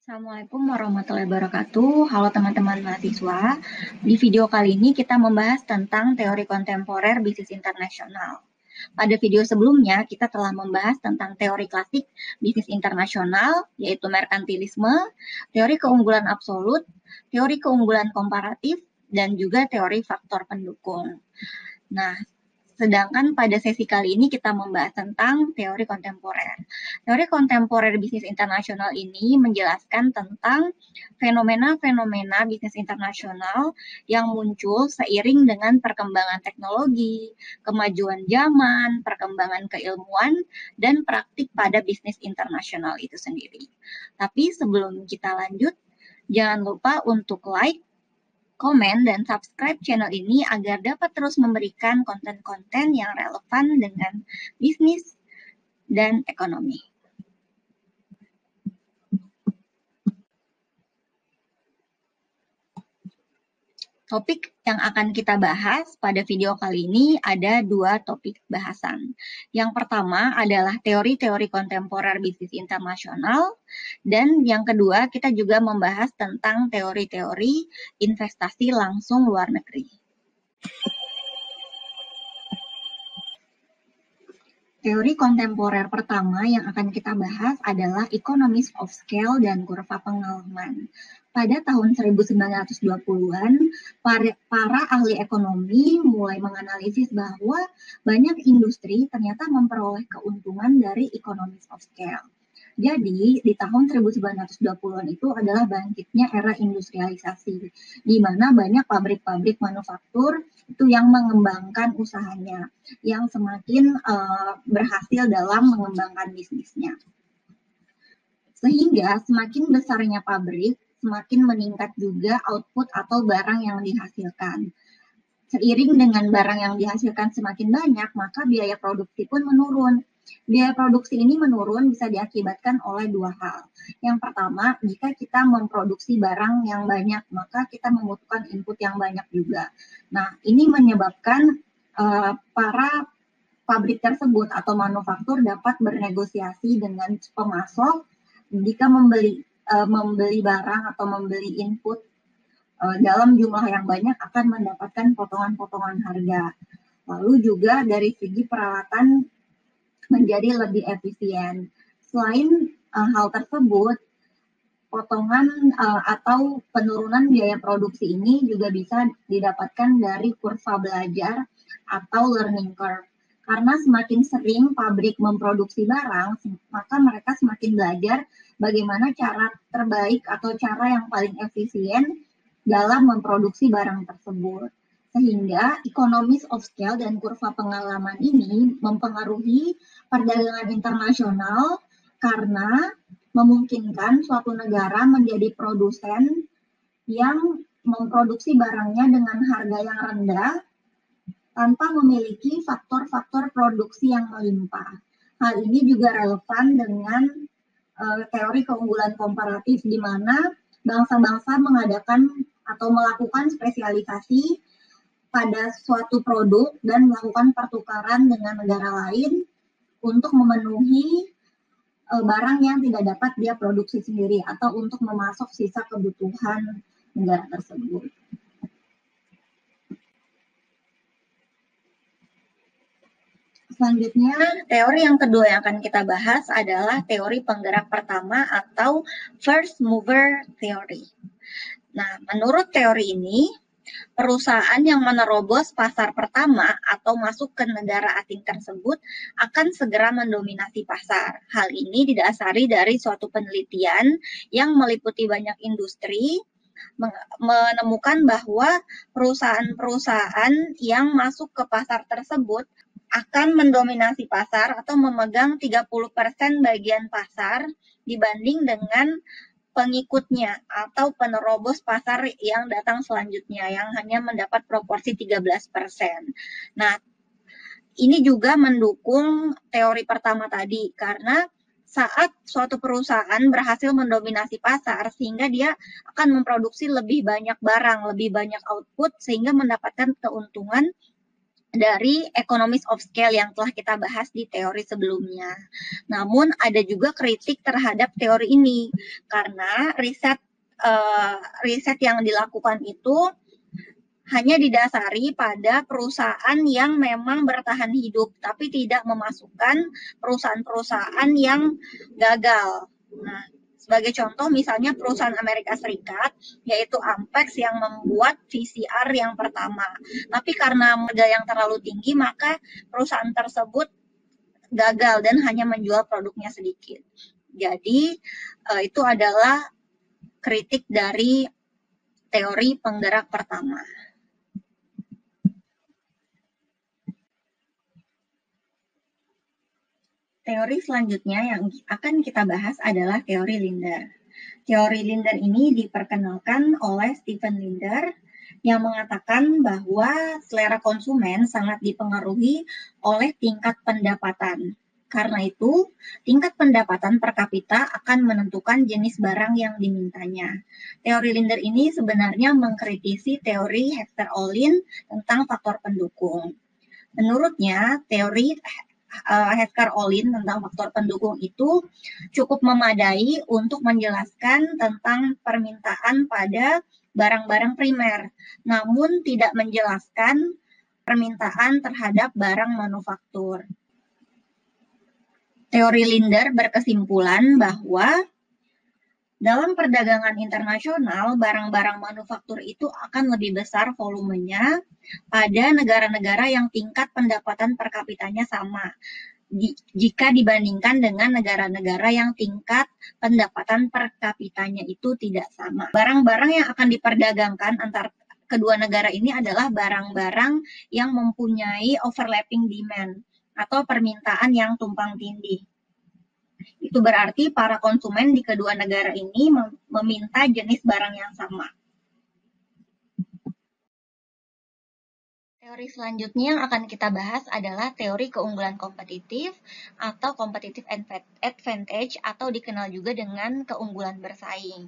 Assalamualaikum warahmatullahi wabarakatuh. Halo teman-teman mahasiswa. Di video kali ini kita membahas tentang teori kontemporer bisnis internasional. Pada video sebelumnya, kita telah membahas tentang teori klasik bisnis internasional, yaitu merkantilisme, teori keunggulan absolut, teori keunggulan komparatif, dan juga teori faktor pendukung. Nah, sedangkan pada sesi kali ini kita membahas tentang teori kontemporer. Teori kontemporer bisnis internasional ini menjelaskan tentang fenomena-fenomena bisnis internasional yang muncul seiring dengan perkembangan teknologi, kemajuan zaman, perkembangan keilmuan, dan praktik pada bisnis internasional itu sendiri. Tapi sebelum kita lanjut, jangan lupa untuk like, komen, dan subscribe channel ini agar dapat terus memberikan konten-konten yang relevan dengan bisnis dan ekonomi. Topik yang akan kita bahas pada video kali ini ada dua topik bahasan. Yang pertama adalah teori-teori kontemporer bisnis internasional, dan yang kedua kita juga membahas tentang teori-teori investasi langsung luar negeri. Teori kontemporer pertama yang akan kita bahas adalah economies of scale dan kurva pengalaman. Pada tahun 1920-an, para ahli ekonomi mulai menganalisis bahwa banyak industri ternyata memperoleh keuntungan dari economies of scale. Jadi, di tahun 1920-an itu adalah bangkitnya era industrialisasi, di mana banyak pabrik-pabrik manufaktur itu yang mengembangkan usahanya, yang semakin berhasil dalam mengembangkan bisnisnya. Sehingga semakin besarnya pabrik, semakin meningkat juga output atau barang yang dihasilkan. Seiring dengan barang yang dihasilkan semakin banyak, maka biaya produksi pun menurun. Biaya produksi ini menurun bisa diakibatkan oleh dua hal. Yang pertama, jika kita memproduksi barang yang banyak, maka kita membutuhkan input yang banyak juga. Nah, ini menyebabkan para pabrik tersebut atau manufaktur dapat bernegosiasi dengan pemasok jika membeli barang atau membeli input dalam jumlah yang banyak akan mendapatkan potongan-potongan harga. Lalu juga dari segi peralatan menjadi lebih efisien. Selain hal tersebut, potongan atau penurunan biaya produksi ini juga bisa didapatkan dari kurva belajar atau learning curve. Karena semakin sering pabrik memproduksi barang, maka mereka semakin belajar bagaimana cara terbaik atau cara yang paling efisien dalam memproduksi barang tersebut. Sehingga economies of scale dan kurva pengalaman ini mempengaruhi perdagangan internasional karena memungkinkan suatu negara menjadi produsen yang memproduksi barangnya dengan harga yang rendah tanpa memiliki faktor-faktor produksi yang melimpah. Hal ini juga relevan dengan teori keunggulan komparatif di mana bangsa-bangsa mengadakan atau melakukan spesialisasi pada suatu produk dan melakukan pertukaran dengan negara lain untuk memenuhi barang yang tidak dapat dia produksi sendiri atau untuk memasok sisa kebutuhan negara tersebut. Selanjutnya, teori yang kedua yang akan kita bahas adalah teori penggerak pertama atau first mover theory. Nah, menurut teori ini, perusahaan yang menerobos pasar pertama atau masuk ke negara asing tersebut akan segera mendominasi pasar. Hal ini didasari dari suatu penelitian yang meliputi banyak industri, menemukan bahwa perusahaan-perusahaan yang masuk ke pasar tersebut akan mendominasi pasar atau memegang 30% bagian pasar dibanding dengan pengikutnya atau penerobos pasar yang datang selanjutnya yang hanya mendapat proporsi 13%. Nah, ini juga mendukung teori pertama tadi karena saat suatu perusahaan berhasil mendominasi pasar sehingga dia akan memproduksi lebih banyak barang, lebih banyak output sehingga mendapatkan keuntungan dari economies of scale yang telah kita bahas di teori sebelumnya. Namun ada juga kritik terhadap teori ini karena riset yang dilakukan itu hanya didasari pada perusahaan yang memang bertahan hidup, tapi tidak memasukkan perusahaan-perusahaan yang gagal. Nah, sebagai contoh misalnya perusahaan Amerika Serikat, yaitu Ampex yang membuat VCR yang pertama. Tapi karena modal yang terlalu tinggi, maka perusahaan tersebut gagal dan hanya menjual produknya sedikit. Jadi, itu adalah kritik dari teori penggerak pertama. Teori selanjutnya yang akan kita bahas adalah teori Linder. Teori Linder ini diperkenalkan oleh Stephen Linder yang mengatakan bahwa selera konsumen sangat dipengaruhi oleh tingkat pendapatan. Karena itu, tingkat pendapatan per kapita akan menentukan jenis barang yang dimintanya. Teori Linder ini sebenarnya mengkritisi teori Heffter-Ohlin tentang faktor pendukung. Menurutnya, teori Heffter-Ohlin tentang faktor pendukung itu cukup memadai untuk menjelaskan tentang permintaan pada barang-barang primer, namun tidak menjelaskan permintaan terhadap barang manufaktur. Teori Linder berkesimpulan bahwa dalam perdagangan internasional, barang-barang manufaktur itu akan lebih besar volumenya pada negara-negara yang tingkat pendapatan per kapitanya sama, jika dibandingkan dengan negara-negara yang tingkat pendapatan per kapitanya itu tidak sama. Barang-barang yang akan diperdagangkan antar kedua negara ini adalah barang-barang yang mempunyai overlapping demand atau permintaan yang tumpang tindih. Itu berarti para konsumen di kedua negara ini meminta jenis barang yang sama. Teori selanjutnya yang akan kita bahas adalah teori keunggulan kompetitif atau competitive advantage atau dikenal juga dengan keunggulan bersaing.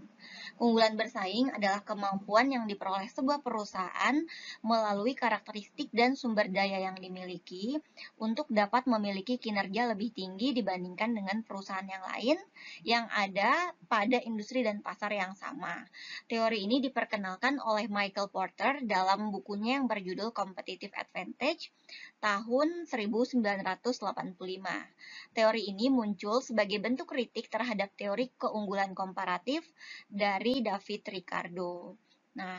Keunggulan bersaing adalah kemampuan yang diperoleh sebuah perusahaan melalui karakteristik dan sumber daya yang dimiliki untuk dapat memiliki kinerja lebih tinggi dibandingkan dengan perusahaan yang lain yang ada pada industri dan pasar yang sama. Teori ini diperkenalkan oleh Michael Porter dalam bukunya yang berjudul Competitive Advantage tahun 1985. Teori ini muncul sebagai bentuk kritik terhadap teori keunggulan komparatif dari David Ricardo. Nah,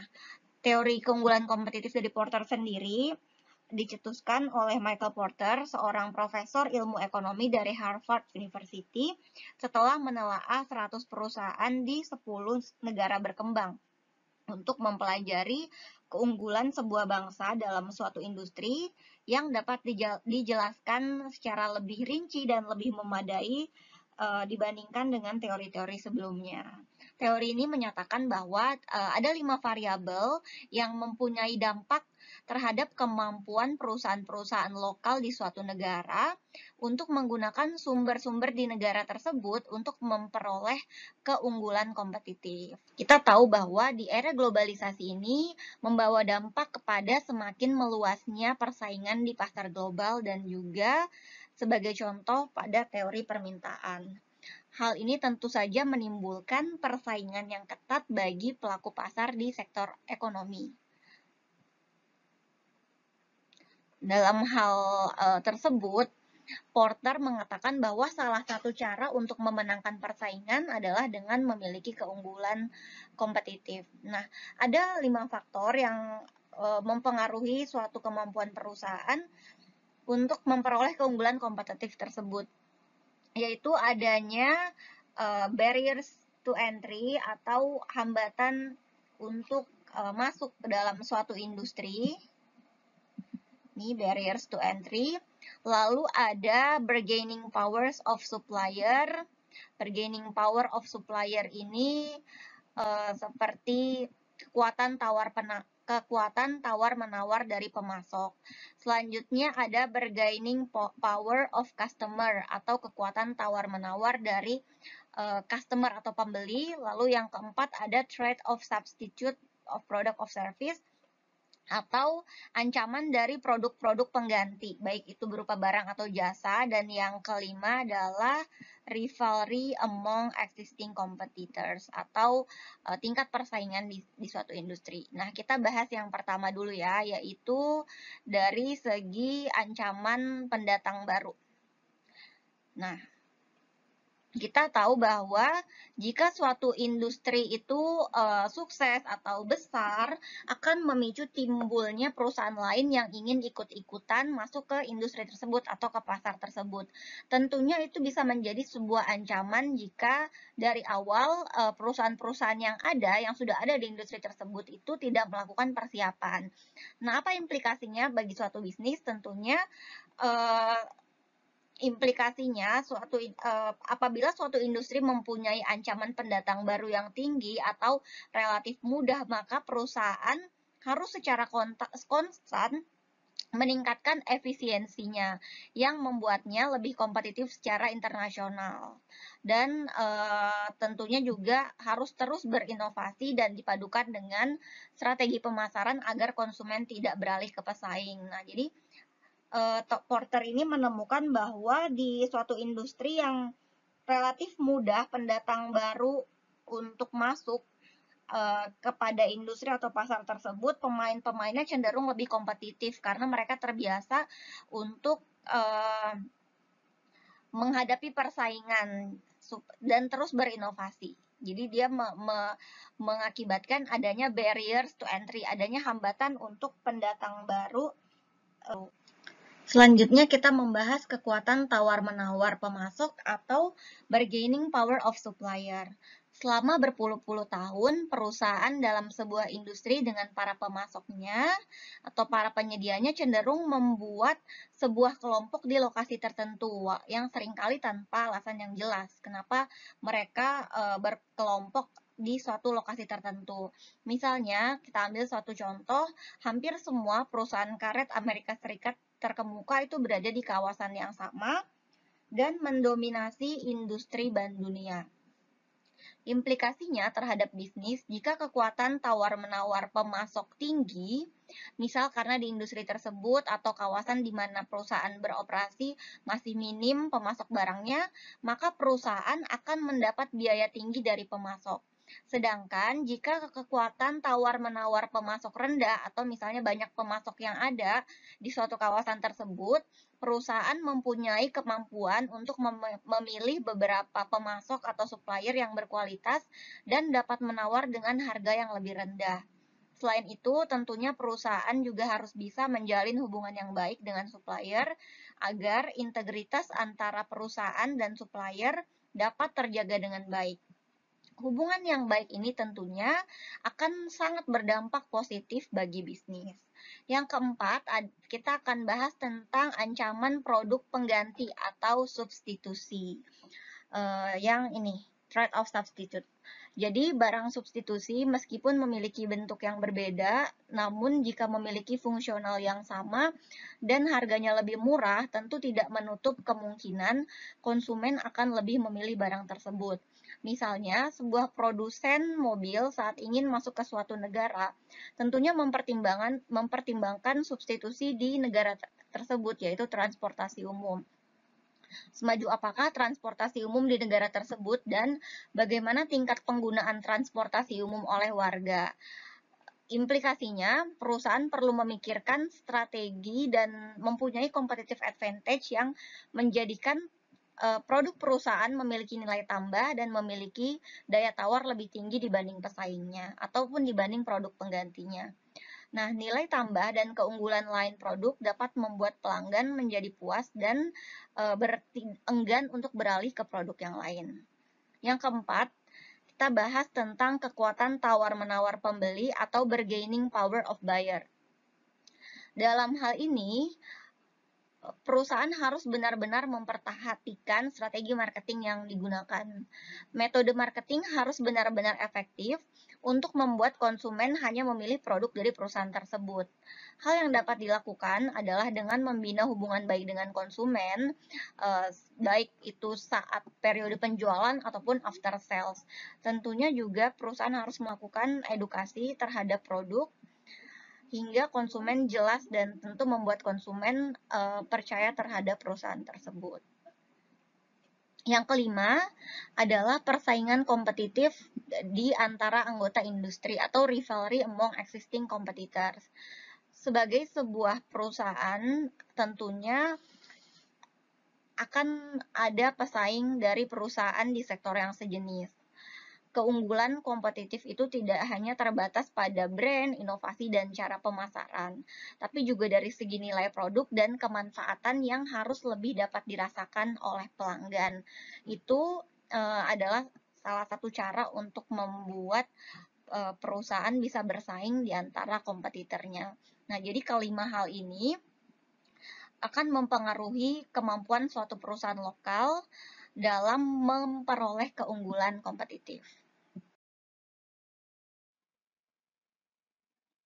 teori keunggulan kompetitif dari Porter sendiri dicetuskan oleh Michael Porter, seorang profesor ilmu ekonomi dari Harvard University, setelah menelaah 100 perusahaan di 10 negara berkembang untuk mempelajari keunggulan sebuah bangsa dalam suatu industri yang dapat dijelaskan secara lebih rinci dan lebih memadai dibandingkan dengan teori-teori sebelumnya. Teori ini menyatakan bahwa ada 5 variabel yang mempunyai dampak terhadap kemampuan perusahaan-perusahaan lokal di suatu negara untuk menggunakan sumber-sumber di negara tersebut untuk memperoleh keunggulan kompetitif. Kita tahu bahwa di era globalisasi ini membawa dampak kepada semakin meluasnya persaingan di pasar global dan juga sebagai contoh pada teori permintaan. Hal ini tentu saja menimbulkan persaingan yang ketat bagi pelaku pasar di sektor ekonomi. Dalam hal tersebut, Porter mengatakan bahwa salah satu cara untuk memenangkan persaingan adalah dengan memiliki keunggulan kompetitif. Nah, ada 5 faktor yang mempengaruhi suatu kemampuan perusahaan untuk memperoleh keunggulan kompetitif tersebut, yaitu adanya barriers to entry atau hambatan untuk masuk ke dalam suatu industri. Ini barriers to entry. Lalu ada bargaining powers of supplier. Bargaining power of supplier ini seperti kekuatan tawar-menawar dari pemasok. Selanjutnya ada bargaining power of customer atau kekuatan tawar-menawar dari customer atau pembeli. Lalu yang keempat ada trade of substitute of product of service atau ancaman dari produk-produk pengganti, baik itu berupa barang atau jasa. Dan yang kelima adalah rivalry among existing competitors, atau tingkat persaingan di suatu industri. Nah, kita bahas yang pertama dulu ya, yaitu dari segi ancaman pendatang baru. Nah, kita tahu bahwa jika suatu industri itu sukses atau besar, akan memicu timbulnya perusahaan lain yang ingin ikut-ikutan masuk ke industri tersebut atau ke pasar tersebut. Tentunya itu bisa menjadi sebuah ancaman jika dari awal perusahaan-perusahaan yang sudah ada di industri tersebut itu tidak melakukan persiapan. Nah, apa implikasinya bagi suatu bisnis? Tentunya implikasinya apabila suatu industri mempunyai ancaman pendatang baru yang tinggi atau relatif mudah, maka perusahaan harus secara konstan meningkatkan efisiensinya yang membuatnya lebih kompetitif secara internasional. Dan tentunya juga harus terus berinovasi dan dipadukan dengan strategi pemasaran agar konsumen tidak beralih ke pesaing. Nah, jadi Porter ini menemukan bahwa di suatu industri yang relatif mudah pendatang baru untuk masuk kepada industri atau pasar tersebut, pemain-pemainnya cenderung lebih kompetitif karena mereka terbiasa untuk menghadapi persaingan dan terus berinovasi. Jadi dia mengakibatkan adanya barriers to entry, adanya hambatan untuk pendatang baru. Selanjutnya kita membahas kekuatan tawar-menawar pemasok atau bargaining power of supplier. Selama berpuluh-puluh tahun, perusahaan dalam sebuah industri dengan para pemasoknya atau para penyedianya cenderung membuat sebuah kelompok di lokasi tertentu yang seringkali tanpa alasan yang jelas. Kenapa mereka berkelompok di suatu lokasi tertentu. Misalnya, kita ambil suatu contoh, hampir semua perusahaan karet Amerika Serikat terkemuka itu berada di kawasan yang sama dan mendominasi industri ban dunia. Implikasinya terhadap bisnis, jika kekuatan tawar-menawar pemasok tinggi, misal karena di industri tersebut atau kawasan di mana perusahaan beroperasi masih minim pemasok barangnya, maka perusahaan akan mendapat biaya tinggi dari pemasok. Sedangkan jika kekuatan tawar-menawar pemasok rendah atau misalnya banyak pemasok yang ada di suatu kawasan tersebut, perusahaan mempunyai kemampuan untuk memilih beberapa pemasok atau supplier yang berkualitas dan dapat menawar dengan harga yang lebih rendah. Selain itu, tentunya perusahaan juga harus bisa menjalin hubungan yang baik dengan supplier agar integritas antara perusahaan dan supplier dapat terjaga dengan baik. Hubungan yang baik ini tentunya akan sangat berdampak positif bagi bisnis. Yang keempat, kita akan bahas tentang ancaman produk pengganti atau substitusi. Yang ini, trade of substitute. Jadi barang substitusi meskipun memiliki bentuk yang berbeda, namun jika memiliki fungsional yang sama dan harganya lebih murah, tentu tidak menutup kemungkinan konsumen akan lebih memilih barang tersebut. Misalnya, sebuah produsen mobil saat ingin masuk ke suatu negara, tentunya mempertimbangkan substitusi di negara tersebut, yaitu transportasi umum. Semaju apakah transportasi umum di negara tersebut dan bagaimana tingkat penggunaan transportasi umum oleh warga. Implikasinya, perusahaan perlu memikirkan strategi dan mempunyai competitive advantage yang menjadikan produk perusahaan memiliki nilai tambah dan memiliki daya tawar lebih tinggi dibanding pesaingnya ataupun dibanding produk penggantinya. Nah, nilai tambah dan keunggulan lain produk dapat membuat pelanggan menjadi puas dan enggan untuk beralih ke produk yang lain. Yang keempat, kita bahas tentang kekuatan tawar-menawar pembeli atau bargaining power of buyer. Dalam hal ini, perusahaan harus benar-benar memperhatikan strategi marketing yang digunakan. Metode marketing harus benar-benar efektif untuk membuat konsumen hanya memilih produk dari perusahaan tersebut. Hal yang dapat dilakukan adalah dengan membina hubungan baik dengan konsumen, baik itu saat periode penjualan ataupun after sales. Tentunya juga perusahaan harus melakukan edukasi terhadap produk hingga konsumen jelas dan tentu membuat konsumen percaya terhadap perusahaan tersebut. Yang kelima adalah persaingan kompetitif di antara anggota industri atau rivalry among existing competitors. Sebagai sebuah perusahaan, tentunya akan ada pesaing dari perusahaan di sektor yang sejenis. Keunggulan kompetitif itu tidak hanya terbatas pada brand, inovasi, dan cara pemasaran, tapi juga dari segi nilai produk dan kemanfaatan yang harus lebih dapat dirasakan oleh pelanggan. Itu adalah salah satu cara untuk membuat perusahaan bisa bersaing di antara kompetitornya. Nah, jadi kelima hal ini akan mempengaruhi kemampuan suatu perusahaan lokal dalam memperoleh keunggulan kompetitif.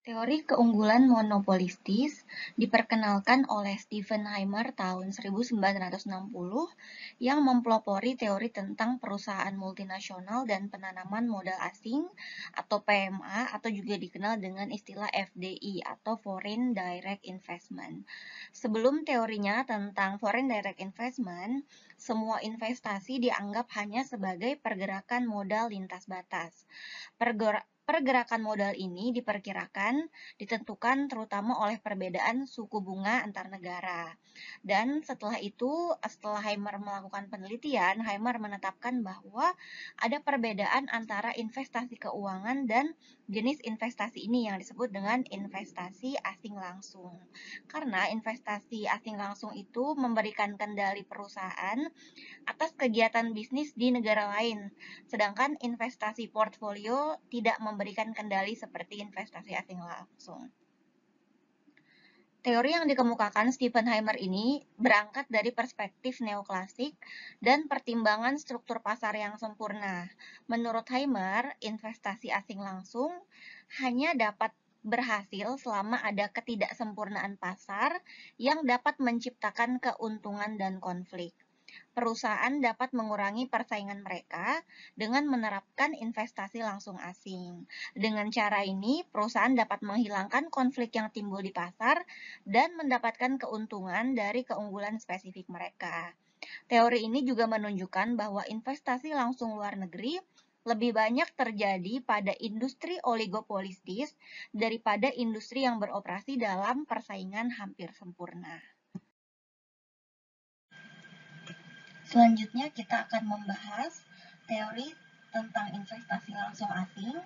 Teori keunggulan monopolistis diperkenalkan oleh Stephenheimer tahun 1960 yang mempelopori teori tentang perusahaan multinasional dan penanaman modal asing atau PMA atau juga dikenal dengan istilah FDI atau Foreign Direct Investment. Sebelum teorinya tentang Foreign Direct Investment, semua investasi dianggap hanya sebagai pergerakan modal lintas batas. Pergerakan modal ini diperkirakan ditentukan terutama oleh perbedaan suku bunga antar negara. Dan setelah itu, setelah Heimer melakukan penelitian, Heimer menetapkan bahwa ada perbedaan antara investasi keuangan dan jenis investasi ini yang disebut dengan investasi asing langsung. Karena investasi asing langsung itu memberikan kendali perusahaan atas kegiatan bisnis di negara lain, sedangkan investasi portfolio tidak memberikan kendali seperti investasi asing langsung. Teori yang dikemukakan Stephenheimer ini berangkat dari perspektif neoklasik dan pertimbangan struktur pasar yang sempurna. Menurut Heimer, investasi asing langsung hanya dapat berhasil selama ada ketidaksempurnaan pasar yang dapat menciptakan keuntungan dan konflik. Perusahaan dapat mengurangi persaingan mereka dengan menerapkan investasi langsung asing. Dengan cara ini, perusahaan dapat menghilangkan konflik yang timbul di pasar dan mendapatkan keuntungan dari keunggulan spesifik mereka. Teori ini juga menunjukkan bahwa investasi langsung luar negeri lebih banyak terjadi pada industri oligopolistis daripada industri yang beroperasi dalam persaingan hampir sempurna. Selanjutnya kita akan membahas teori tentang investasi langsung asing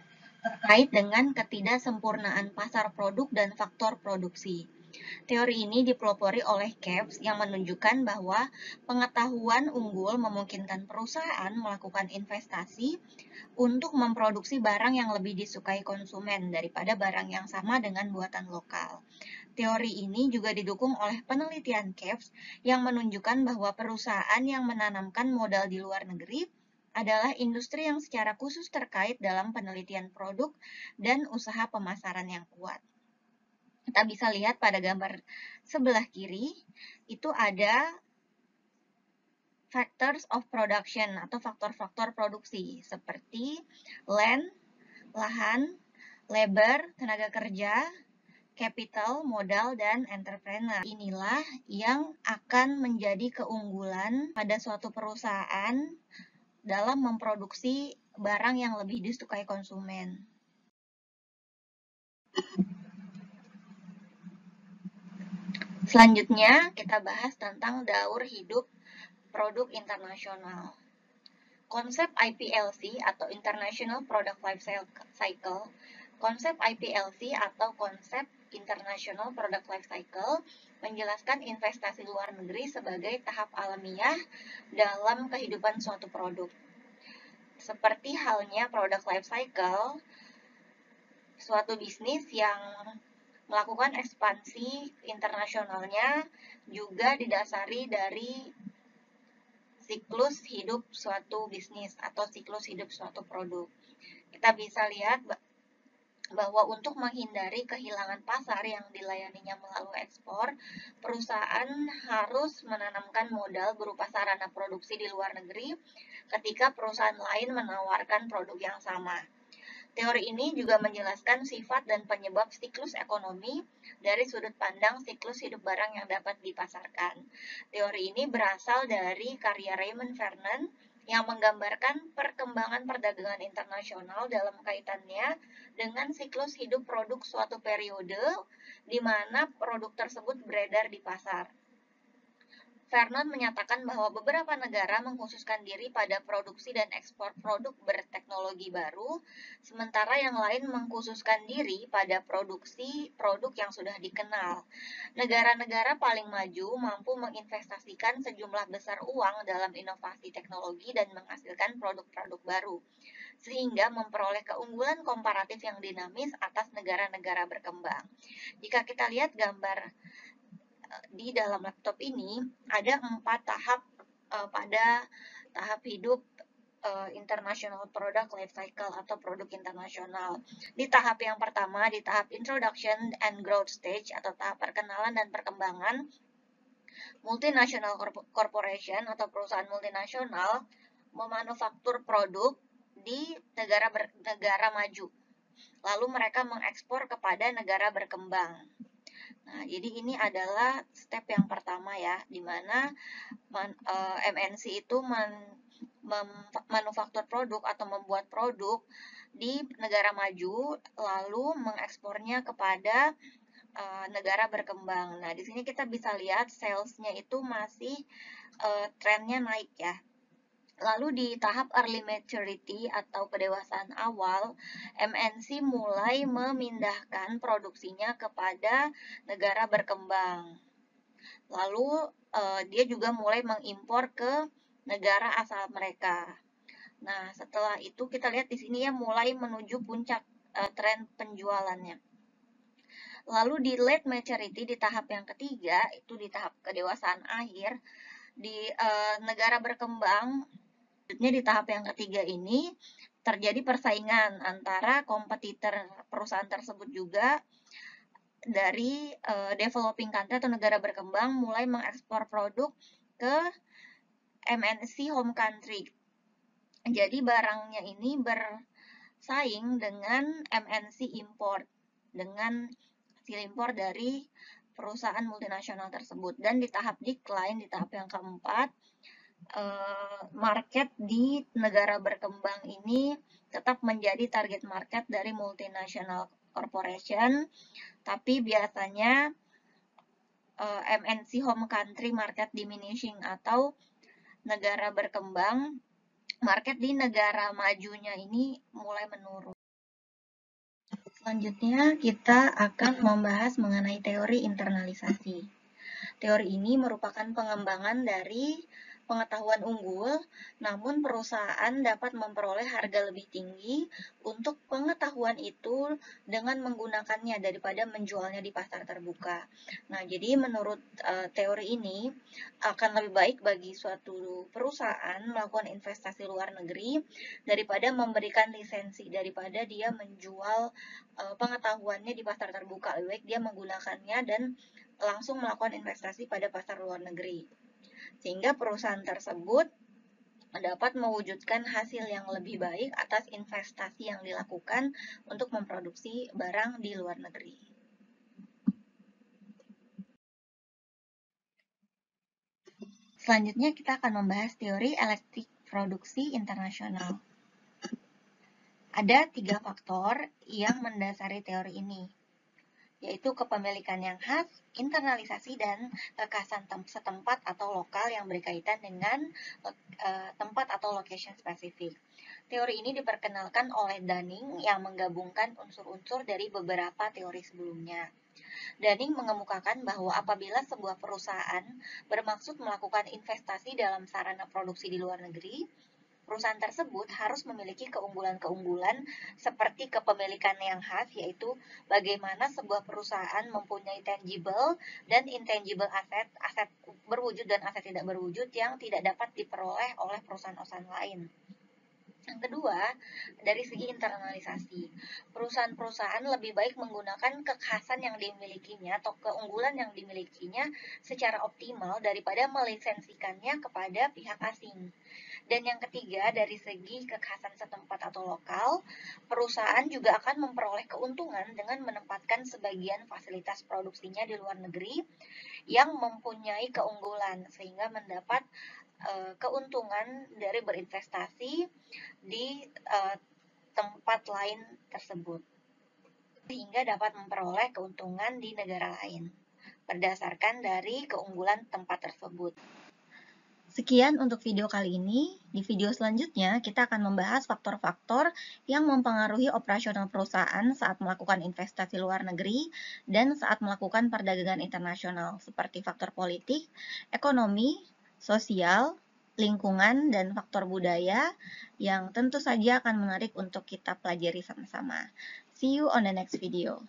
terkait dengan ketidaksempurnaan pasar produk dan faktor produksi. Teori ini dipelopori oleh Capes yang menunjukkan bahwa pengetahuan unggul memungkinkan perusahaan melakukan investasi untuk memproduksi barang yang lebih disukai konsumen daripada barang yang sama dengan buatan lokal. Teori ini juga didukung oleh penelitian Capes yang menunjukkan bahwa perusahaan yang menanamkan modal di luar negeri adalah industri yang secara khusus terkait dalam penelitian produk dan usaha pemasaran yang kuat. Kita bisa lihat pada gambar sebelah kiri, itu ada factors of production atau faktor-faktor produksi seperti land, lahan, labor, tenaga kerja, capital, modal, dan entrepreneur. Inilah yang akan menjadi keunggulan pada suatu perusahaan dalam memproduksi barang yang lebih disukai konsumen. Selanjutnya, kita bahas tentang daur hidup produk internasional. Konsep IPLC atau International Product Life Cycle, konsep IPLC atau konsep International Product Life Cycle menjelaskan investasi luar negeri sebagai tahap alamiah dalam kehidupan suatu produk. Seperti halnya product life cycle, suatu bisnis yang melakukan ekspansi internasionalnya juga didasari dari siklus hidup suatu bisnis atau siklus hidup suatu produk. Kita bisa lihat bahwa untuk menghindari kehilangan pasar yang dilayaninya melalui ekspor, perusahaan harus menanamkan modal berupa sarana produksi di luar negeri ketika perusahaan lain menawarkan produk yang sama. Teori ini juga menjelaskan sifat dan penyebab siklus ekonomi dari sudut pandang siklus hidup barang yang dapat dipasarkan. Teori ini berasal dari karya Raymond Vernon yang menggambarkan perkembangan perdagangan internasional dalam kaitannya dengan siklus hidup produk suatu periode di mana produk tersebut beredar di pasar. Vernon menyatakan bahwa beberapa negara mengkhususkan diri pada produksi dan ekspor produk berteknologi baru, sementara yang lain mengkhususkan diri pada produksi produk yang sudah dikenal. Negara-negara paling maju mampu menginvestasikan sejumlah besar uang dalam inovasi teknologi dan menghasilkan produk-produk baru, sehingga memperoleh keunggulan komparatif yang dinamis atas negara-negara berkembang. Jika kita lihat gambar di dalam laptop ini ada 4 tahap pada tahap hidup international product life cycle atau produk internasional. Di tahap yang pertama, di tahap introduction and growth stage atau tahap perkenalan dan perkembangan, multinational corporation atau perusahaan multinasional memanufaktur produk di negara maju. Lalu mereka mengekspor kepada negara berkembang. Nah, jadi ini adalah step yang pertama ya, di mana MNC itu manufaktur produk atau membuat produk di negara maju, lalu mengekspornya kepada negara berkembang. Nah, di sini kita bisa lihat salesnya itu masih trennya naik ya. Lalu di tahap early maturity atau kedewasaan awal, MNC mulai memindahkan produksinya kepada negara berkembang. Lalu dia juga mulai mengimpor ke negara asal mereka. Nah, setelah itu kita lihat di sini ya mulai menuju puncak tren penjualannya. Lalu di late maturity di tahap yang ketiga, itu di tahap kedewasaan akhir, di negara berkembang, di tahap yang ketiga ini terjadi persaingan antara kompetitor perusahaan tersebut juga dari developing country atau negara berkembang mulai mengekspor produk ke MNC home country. Jadi barangnya ini bersaing dengan MNC import, dengan hasil impor dari perusahaan multinasional tersebut. Dan di tahap decline, di tahap yang keempat, market di negara berkembang ini tetap menjadi target market dari multinational corporation, tapi biasanya MNC home country market diminishing atau negara berkembang, market di negara majunya ini mulai menurun. Selanjutnya kita akan membahas mengenai teori internalisasi. Teori ini merupakan pengembangan dari pengetahuan unggul, namun perusahaan dapat memperoleh harga lebih tinggi untuk pengetahuan itu dengan menggunakannya daripada menjualnya di pasar terbuka. Nah, jadi menurut teori ini akan lebih baik bagi suatu perusahaan melakukan investasi luar negeri daripada memberikan lisensi, daripada dia menjual pengetahuannya di pasar terbuka. Lebih baik dia menggunakannya dan langsung melakukan investasi pada pasar luar negeri, sehingga perusahaan tersebut dapat mewujudkan hasil yang lebih baik atas investasi yang dilakukan untuk memproduksi barang di luar negeri. Selanjutnya kita akan membahas teori elektrik produksi internasional. Ada 3 faktor yang mendasari teori ini, yaitu kepemilikan yang khas, internalisasi, dan kekhasan setempat atau lokal yang berkaitan dengan tempat atau location spesifik. Teori ini diperkenalkan oleh Dunning yang menggabungkan unsur-unsur dari beberapa teori sebelumnya. Dunning mengemukakan bahwa apabila sebuah perusahaan bermaksud melakukan investasi dalam sarana produksi di luar negeri, perusahaan tersebut harus memiliki keunggulan-keunggulan seperti kepemilikan yang khas, yaitu bagaimana sebuah perusahaan mempunyai tangible dan intangible aset berwujud dan aset tidak berwujud yang tidak dapat diperoleh oleh perusahaan-perusahaan lain. Yang kedua, dari segi internalisasi, perusahaan-perusahaan lebih baik menggunakan kekhasan yang dimilikinya atau keunggulan yang dimilikinya secara optimal daripada melisensikannya kepada pihak asing. Dan yang ketiga, dari segi kekhasan setempat atau lokal, perusahaan juga akan memperoleh keuntungan dengan menempatkan sebagian fasilitas produksinya di luar negeri yang mempunyai keunggulan, sehingga mendapat keuntungan dari berinvestasi di tempat lain tersebut, sehingga dapat memperoleh keuntungan di negara lain berdasarkan dari keunggulan tempat tersebut. Sekian untuk video kali ini. Di video selanjutnya, kita akan membahas faktor-faktor yang mempengaruhi operasional perusahaan saat melakukan investasi luar negeri dan saat melakukan perdagangan internasional, seperti faktor politik, ekonomi, sosial, lingkungan, dan faktor budaya yang tentu saja akan menarik untuk kita pelajari sama-sama. See you on the next video.